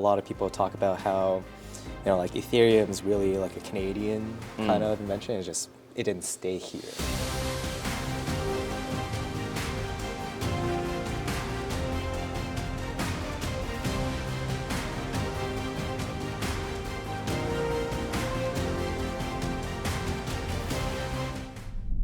lot of people talk about how, like Ethereum is really like a Canadian kind of invention. It didn't stay here.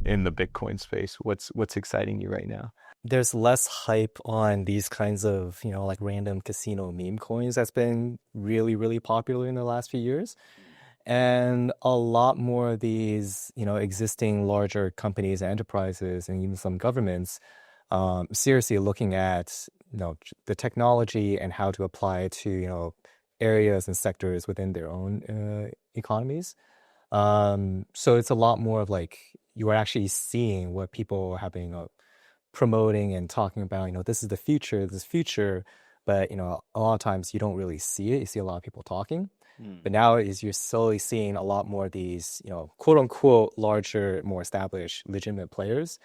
In the Bitcoin space, what's exciting you right now? There's less hype on these kinds of, like random casino meme coins that's been really, really popular in the last few years. And a lot more of these, existing larger companies and enterprises and even some governments seriously looking at, the technology and how to apply it to, areas and sectors within their own economies. So it's a lot more of like you are actually seeing what people have been promoting and talking about, this is the future, but, a lot of times you don't really see it. You see a lot of people talking. But now you're slowly seeing a lot more of these, quote unquote, larger, more established, legitimate players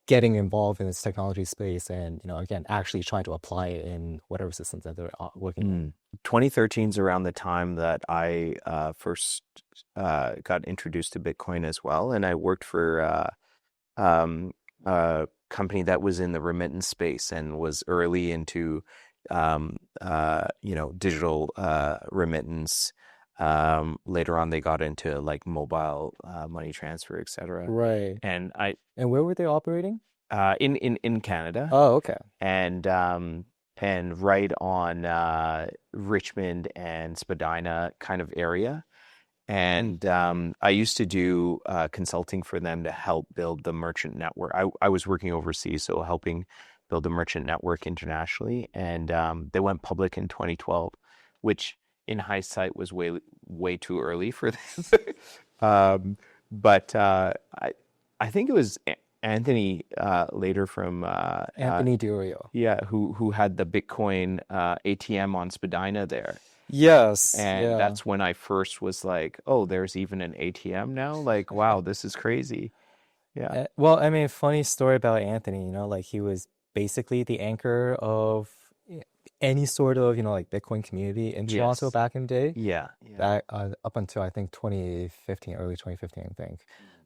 getting involved in this technology space and, again, actually trying to apply it in whatever systems that they're working on. 2013 is around the time that I first got introduced to Bitcoin as well. And I worked for a company that was in the remittance space and was early into, digital remittance. Later on, they got into like mobile money transfer, etc. Right. And where were they operating? In Canada. Oh, okay. And right on Richmond and Spadina kind of area. And I used to do consulting for them to help build the merchant network. I was working overseas, so helping build a merchant network internationally. And they went public in 2012, which in hindsight was way too early for this. But I think it was Anthony later from Anthony Durio. Yeah, who had the Bitcoin ATM on Spadina there. Yes. And that's when I first was like, oh, there's even an ATM now? Like, wow, this is crazy. Yeah. Well, I mean, funny story about Anthony, like he was basically the anchor of any sort of, like Bitcoin community in Toronto back in the day. Yeah. Back, up until I think 2015, early 2015, I think.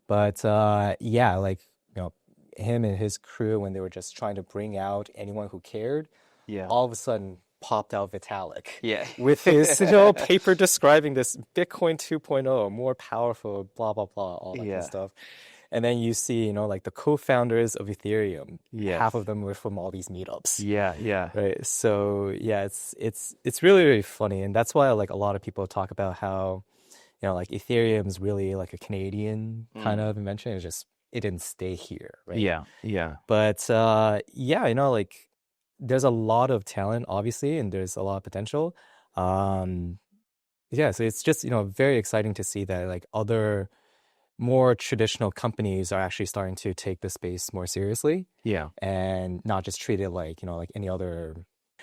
But like, him and his crew, when they were just trying to bring out anyone who cared, all of a sudden popped out Vitalik with his paper describing this Bitcoin 2.0, more powerful, blah, blah, blah, all that kind of stuff. And then you see, like the co-founders of Ethereum, half of them were from all these meetups. Yeah. Right. So it's really, really funny. And that's why like a lot of people talk about how, like Ethereum is really like a Canadian kind of invention. It didn't stay here. Right. Yeah. But like there's a lot of talent, obviously, and there's a lot of potential. So it's just, very exciting to see that like other more traditional companies are actually starting to take the space more seriously. Yeah. And not just treat it like, like any other.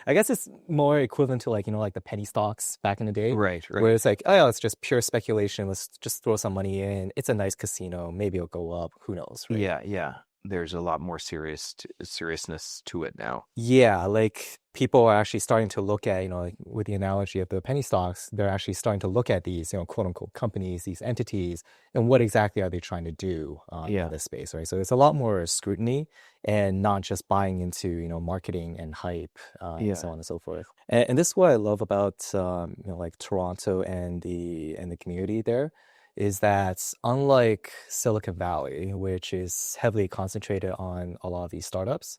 I guess it's more equivalent to like, like the penny stocks back in the day. Right. Where it's like, oh, it's just pure speculation. Let's just throw some money in. It's a nice casino. Maybe it'll go up. Who knows? Right? Yeah. There's a lot more seriousness to it now. Yeah, like people are actually starting to look at, like with the analogy of the penny stocks, they're actually starting to look at these, quote unquote companies, these entities, and what exactly are they trying to do in this space, right? So it's a lot more scrutiny and not just buying into, marketing and hype and so on and so forth. And this is what I love about, like Toronto and the community there. Is that unlike Silicon Valley, which is heavily concentrated on a lot of these startups,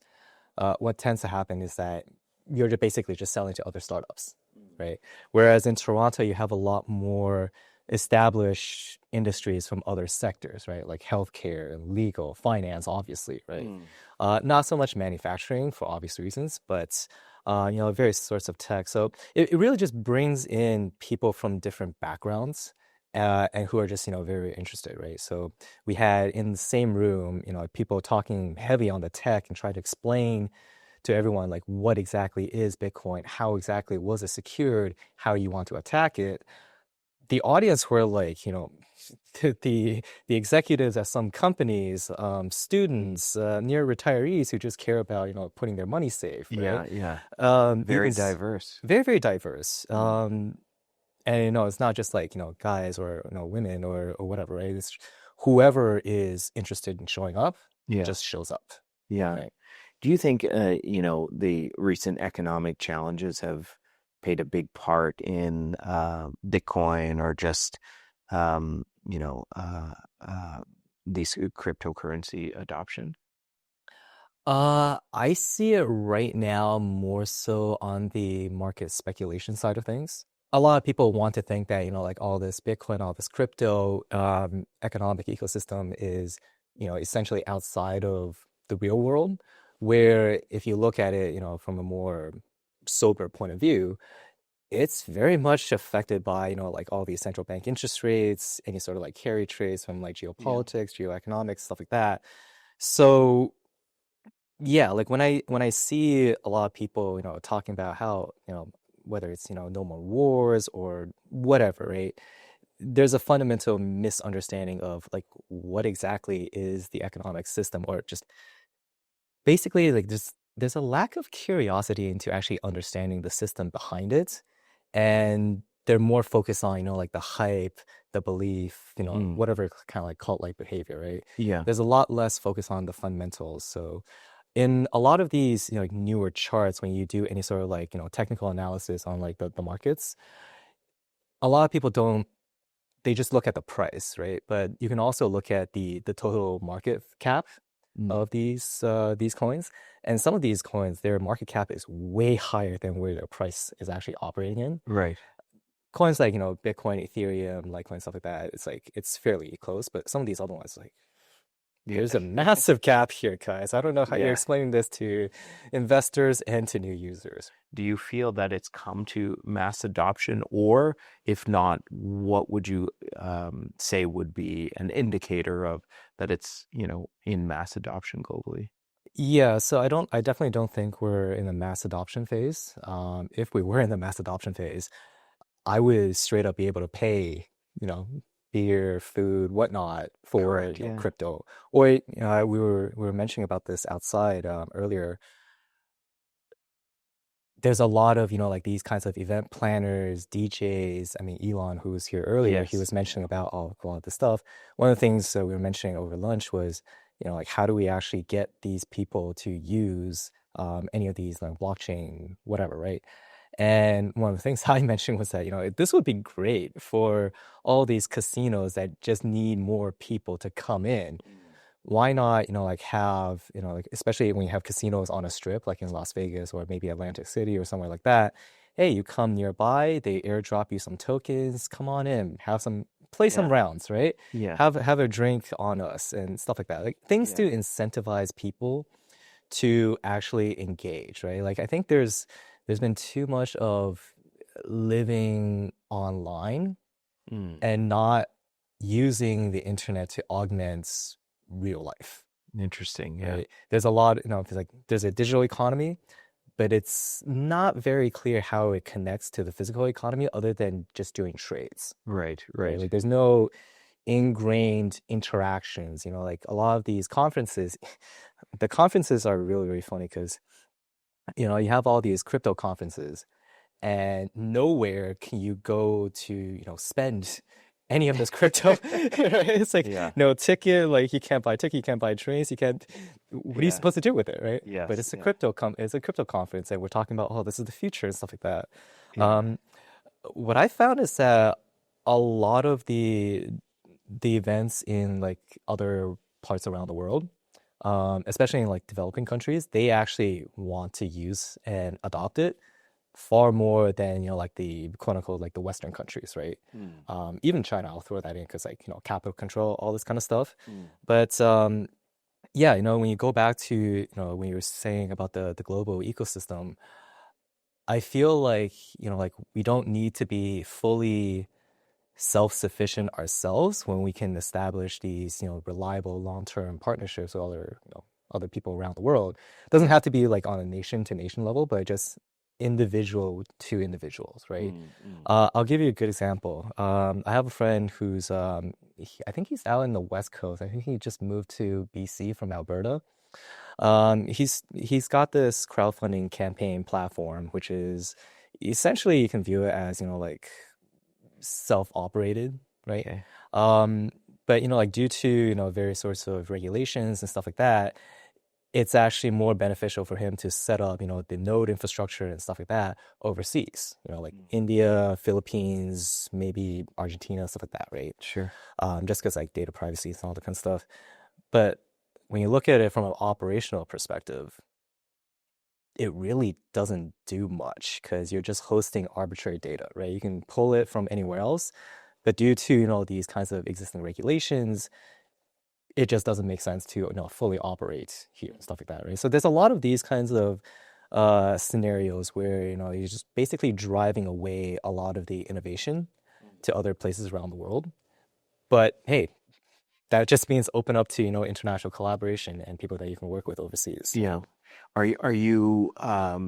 what tends to happen is that you're basically just selling to other startups, right? Whereas in Toronto, you have a lot more established industries from other sectors, right? Like healthcare, legal, finance, obviously, right? Not so much manufacturing for obvious reasons, but various sorts of tech. So it really just brings in people from different backgrounds. And who are just, very interested, right? So we had in the same room, people talking heavy on the tech and trying to explain to everyone, like, what exactly is Bitcoin? How exactly was it secured? How you want to attack it? The audience were like, the executives at some companies, students, near retirees who just care about, putting their money safe, right? Yeah, yeah. You can Very diverse. very, very diverse. Mm. And it's not just like, guys or women or whatever, right? It's whoever is interested in showing up Yeah, just shows up, yeah. right? Do you think, the recent economic challenges have played a big part in Bitcoin or just, um, you know, uh, uh, these cryptocurrency adoption? I see it right now more so on the market speculation side of things. A lot of people want to think that, like all this Bitcoin, all this crypto, economic ecosystem is, essentially outside of the real world, where if you look at it, from a more sober point of view, it's very much affected by, like all these central bank interest rates, any sort of like carry trades from like Yeah. geopolitics, geoeconomics, stuff like that. So yeah, like when I see a lot of people, talking about how, whether it's, no more wars or whatever, right? There's a fundamental misunderstanding of like what exactly is the economic system, or just basically like there's a lack of curiosity into actually understanding the system behind it. And they're more focused on, like the hype, the belief, Mm. whatever kind of like cult-like behavior, right? Yeah. There's a lot less focus on the fundamentals. So in a lot of these, like newer charts, when you do any sort of like, technical analysis on like the markets, a lot of people don't, they just look at the price, right? But you can also look at the total market cap Mm. of these coins. And some of these coins, their market cap is way higher than where their price is actually operating in. Right. Coins like, Bitcoin, Ethereum, Litecoin, stuff like that, it's like it's fairly close. But some of these other ones, like Yeah. there's a massive gap here, guys. I don't know how you're Yeah. explaining this to investors and to new users. Do you feel that it's come to mass adoption, or if not, what would you say would be an indicator of that it's, in mass adoption globally? Yeah, so I definitely don't think we're in the mass adoption phase. If we were in the mass adoption phase, I would straight up be able to pay, you know, beer, food, whatnot for, Correct. Yeah. crypto. Or, we were mentioning about this outside earlier. There's a lot of, like these kinds of event planners, DJs. I mean, Elon, who was here earlier, he Yes. was mentioning about a lot of this stuff. One of the things that we were mentioning over lunch was, like how do we actually get these people to use any of these like blockchain, whatever, right? And one of the things I mentioned was that, this would be great for all these casinos that just need more people to come in. Why not, like have, like especially when you have casinos on a strip, like in Las Vegas or maybe Atlantic City or somewhere like that. Hey, you come nearby, they airdrop you some tokens, come on in, play some Yeah. rounds, right? Yeah. Have a drink on us and stuff like that. Like things Yeah. to incentivize people to actually engage, right? Like I think there's been too much of living online Mm. and not using the internet to augment real life, Interesting. Yeah. right? There's a lot, it's like there's a digital economy, but it's not very clear how it connects to the physical economy other than just doing trades, Right. right? Right. Like there's no ingrained interactions, like a lot of these conferences, the conferences are really, really funny because, you have all these crypto conferences and nowhere can you go to, spend any of this crypto. Right? It's like Yeah. no ticket, like you can't buy ticket, you can't buy trains, you can't. What are you Yeah. supposed to do with it, right? But Yes. it's Yeah. it's a crypto conference, and we're talking about, oh, this is the future and stuff like that. Yeah. Um, what I found is that a lot of the events in like other parts around the world, especially in like developing countries, they actually want to use and adopt it far more than, like the quote unquote like the Western countries, right? Mm. Even China, I'll throw that in because like, capital control, all this kind of stuff. Mm. But yeah, when you go back to, when you were saying about the global ecosystem, I feel like, like we don't need to be fully self-sufficient ourselves when we can establish these, reliable long-term partnerships with other people around the world. It doesn't have to be like on a nation to nation level, but just individual to individuals, right? Mm. Mm. I'll give you a good example. I have a friend who's I think he's out in the West Coast. I think he just moved to BC from Alberta. He's got this crowdfunding campaign platform, which is essentially you can view it as, like self-operated, right? Okay. But like due to, various sorts of regulations and stuff like that, it's actually more beneficial for him to set up, the node infrastructure and stuff like that overseas, like India, Philippines, maybe Argentina, stuff like that, right? Sure. Just because like data privacy and all that kind of stuff. But when you look at it from an operational perspective, it really doesn't do much because you're just hosting arbitrary data, right? You can pull it from anywhere else, but due to, these kinds of existing regulations, it just doesn't make sense to, fully operate here and stuff like that, right? So there's a lot of these kinds of scenarios where, you're just basically driving away a lot of the innovation to other places around the world. But hey, that just means open up to, international collaboration and people that you can work with overseas. Yeah. Are you, I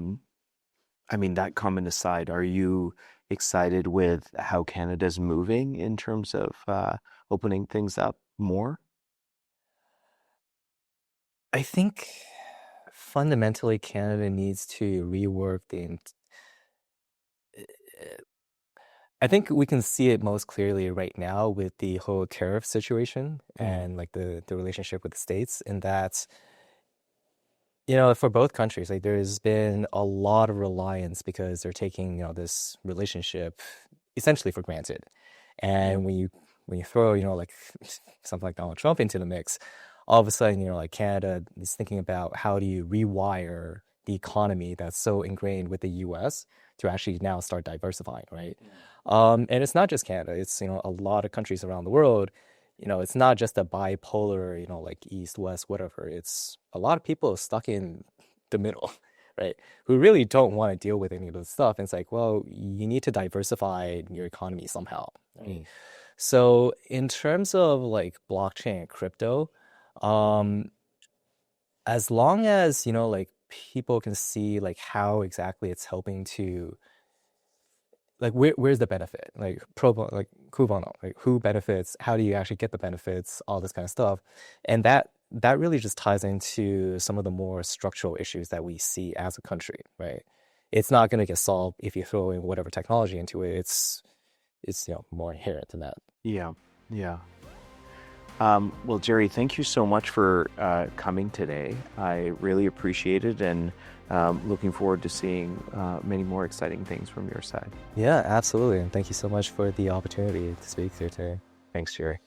mean, that comment aside, are you excited with how Canada's moving in terms of opening things up more? I think fundamentally Canada needs to rework I think we can see it most clearly right now with the whole tariff situation and like the relationship with the States, in that, for both countries, like there's been a lot of reliance because they're taking, this relationship essentially for granted. And when you throw, like something like Donald Trump into the mix, all of a sudden, like Canada is thinking about how do you rewire the economy that's so ingrained with the US to actually now start diversifying, right? And it's not just Canada, it's, a lot of countries around the world. It's not just a bipolar, like east, west, whatever. It's a lot of people stuck in the middle, right? Who really don't want to deal with any of this stuff. And it's like, well, you need to diversify your economy somehow, right? So in terms of like blockchain and crypto, as long as, like people can see like how exactly it's helping to, like where's the benefit, like pro bono, like cui bono, like who benefits, how do you actually get the benefits, all this kind of stuff. And that really just ties into some of the more structural issues that we see as a country, right? It's not going to get solved if you throw in whatever technology into it. It's more inherent than that. Yeah. Well, Jerry, thank you so much for coming today. I really appreciate it, and looking forward to seeing many more exciting things from your side. Yeah, absolutely. And thank you so much for the opportunity to speak here today. Thanks, Jerry.